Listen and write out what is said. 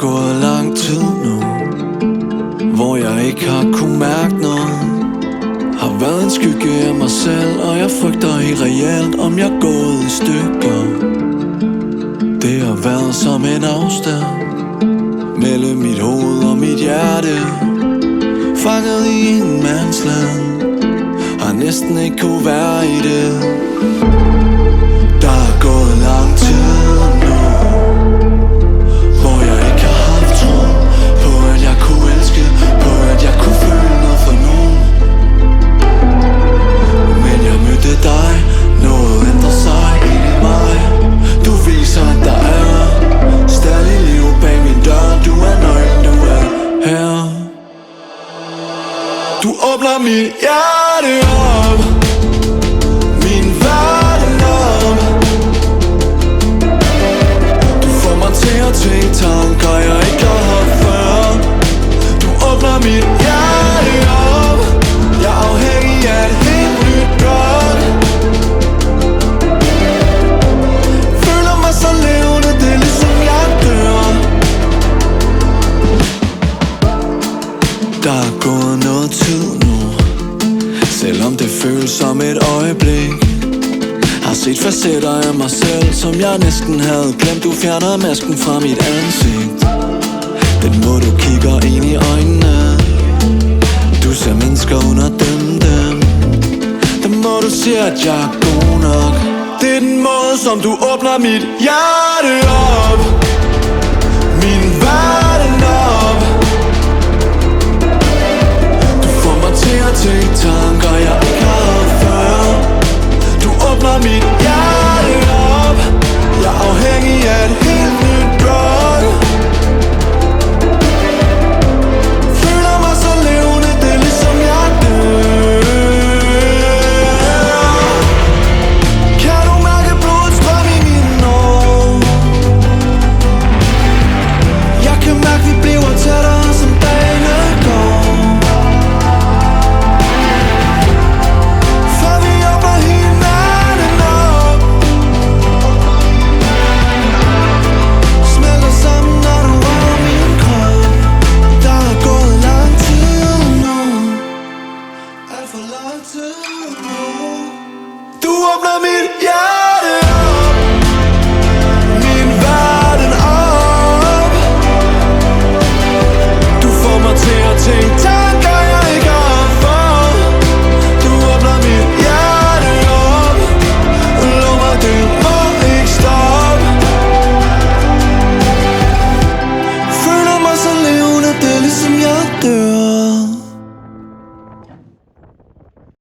gået lang tid nu, hvor jeg ikke har kunnet mærke noget. Har været en skygge af mig selv, og jeg frygter helt reelt, om jeg er gået i stykker. Det har været som en afstand mellem mit hoved og mit hjerte, fanget i en mandsland, har næsten ikke kunne være i det. Der er gået lang tid nu, hvor jeg ikke har haft tro på, at jeg kunne elske, på at jeg kunne føle noget for nogen. Men jeg mødte dig, noget ændrer sig i mig. Du viser, at der er stadig liv bag min dør. Du er nøglen, du er her. Du åbner mit hjerte op, min verden op. Du får mig til at tænke tanker, jeg ikke har haft før. Du åbner mit hjerte op, jeg er afhængig af et helt nyt godt. Føler mig så levende, det er ligesom jeg dør. Der er gået noget tid nu, selvom det føles som et øjeblik. Har set facetter af mig selv, som jeg næsten havde glemt. Du fjerner masken fra mit ansigt, den måde du kigger ind i øjnene. Du ser mennesker under dem. Den måde du siger, at jeg er god nok. Det er den måde, som du åbner mit hjerte op, min verden op. Du får mig til at tænke tanker, jeg ikke har haft før. Du åbner mit